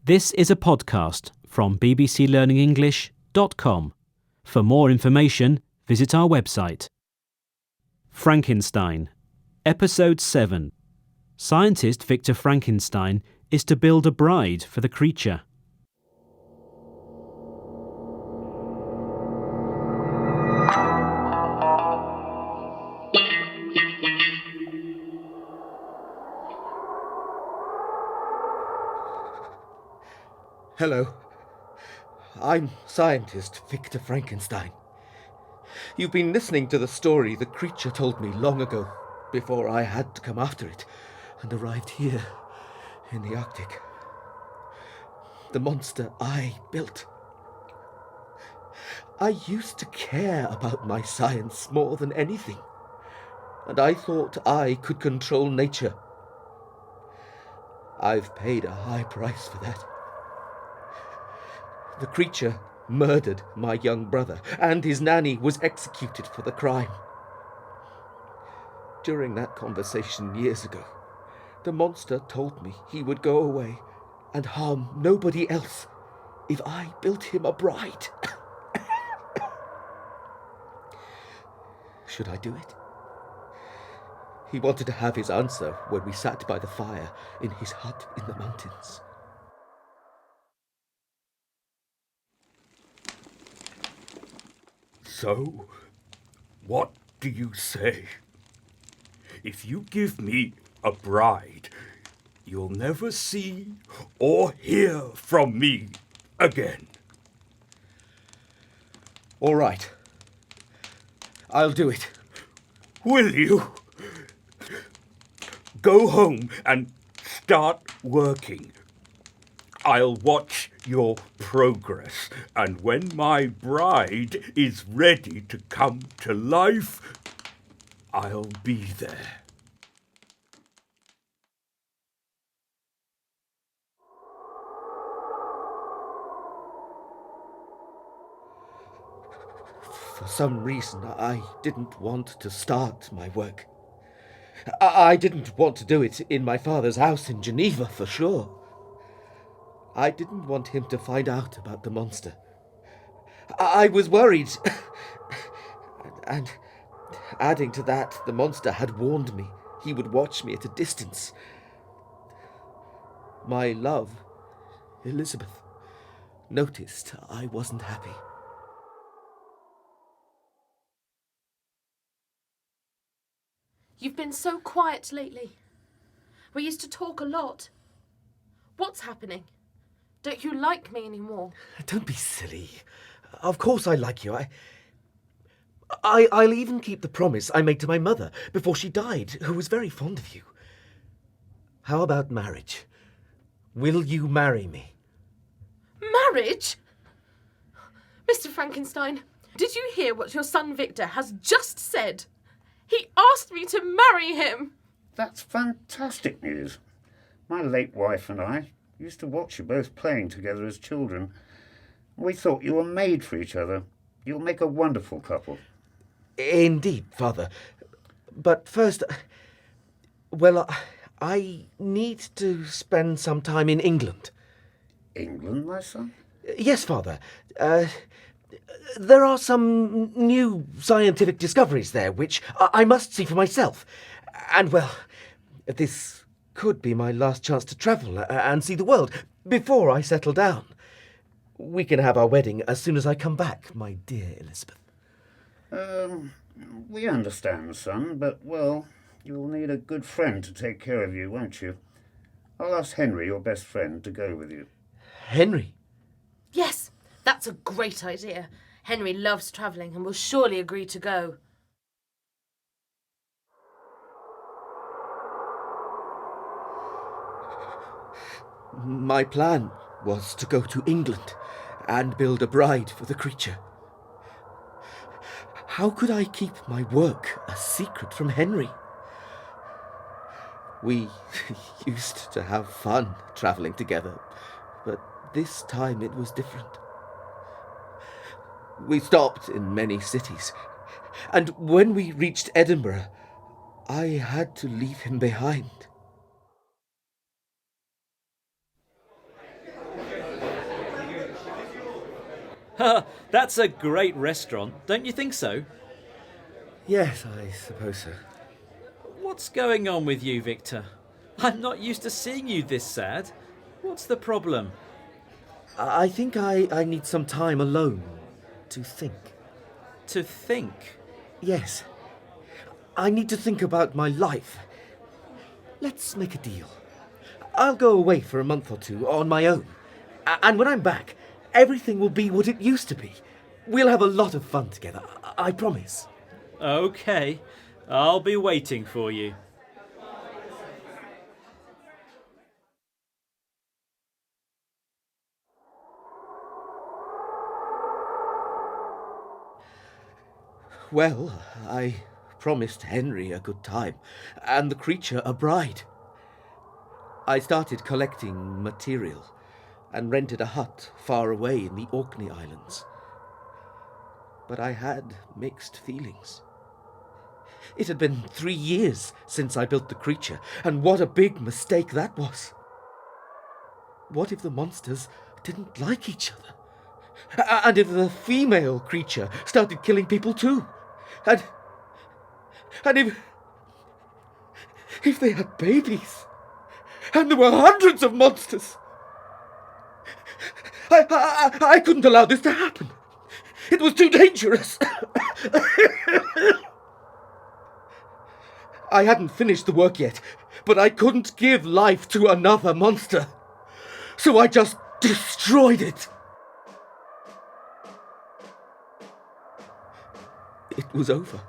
This is a podcast from bbclearningenglish.com. For more information, visit our website. Frankenstein, Episode 7. Scientist Victor Frankenstein is to build a bride for the creature. Hello. I'm scientist Victor Frankenstein. You've been listening to the story the creature told me long ago, before I had to come after it and arrived here in the Arctic. The monster I built. I used to care about my science more than anything, and I thought I could control nature. I've paid a high price for that. The creature murdered my young brother, and his nanny was executed for the crime. During that conversation years ago, the monster told me he would go away and harm nobody else if I built him a bride. Should I do it? He wanted to have his answer when we sat by the fire in his hut in the mountains. So, what do you say? If you give me a bride, you'll never see or hear from me again. All right. I'll do it. Will you? Go home and start working. I'll watch your progress, and when my bride is ready to come to life, I'll be there. For some reason, I didn't want to start my work. I didn't want to do it in my father's house in Geneva, for sure. I didn't want him to find out about the monster. I was worried. And adding to that, the monster had warned me he would watch me at a distance. My love, Elizabeth, noticed I wasn't happy. You've been so quiet lately. We used to talk a lot. What's happening? Don't you like me anymore? Don't be silly. Of course I like you. I'll even keep the promise I made to my mother before she died, who was very fond of you. How about marriage? Will you marry me? Marriage? Mr. Frankenstein, did you hear what your son Victor has just said? He asked me to marry him. That's fantastic news. My late wife and I used to watch you both playing together as children. We thought you were made for each other. You'll make a wonderful couple. Indeed, Father. But first, well, I need to spend some time in England. England, my son? Yes, Father. There are some new scientific discoveries there, which I must see for myself. And, well, this could be my last chance to travel and see the world before I settle down. We can have our wedding as soon as I come back, my dear Elizabeth. We understand, son, but, well, you'll need a good friend to take care of you, won't you? I'll ask Henry, your best friend, to go with you. Henry? Yes, that's a great idea. Henry loves travelling and will surely agree to go. My plan was to go to England and build a bride for the creature. How could I keep my work a secret from Henry? We used to have fun travelling together, but this time it was different. We stopped in many cities, and when we reached Edinburgh, I had to leave him behind. Ha! That's a great restaurant, don't you think so? Yes, I suppose so. What's going on with you, Victor? I'm not used to seeing you this sad. What's the problem? I think I need some time alone to think. To think? Yes. I need to think about my life. Let's make a deal. I'll go away for a month or two on my own. And when I'm back, everything will be what it used to be. We'll have a lot of fun together, I promise. Okay, I'll be waiting for you. Well, I promised Henry a good time, and the creature a bride. I started collecting material and rented a hut far away in the Orkney Islands. But I had mixed feelings. It had been 3 years since I built the creature, and what a big mistake that was. What if the monsters didn't like each other? And if the female creature started killing people too? And if they had babies? And there were hundreds of monsters? I couldn't allow this to happen. It was too dangerous. I hadn't finished the work yet, but I couldn't give life to another monster. So I just destroyed it. It was over.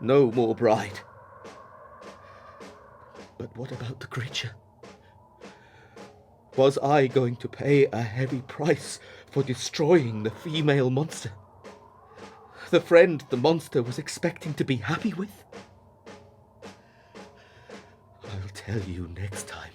No more bride. But what about the creature? Was I going to pay a heavy price for destroying the female monster? The friend the monster was expecting to be happy with? I'll tell you next time.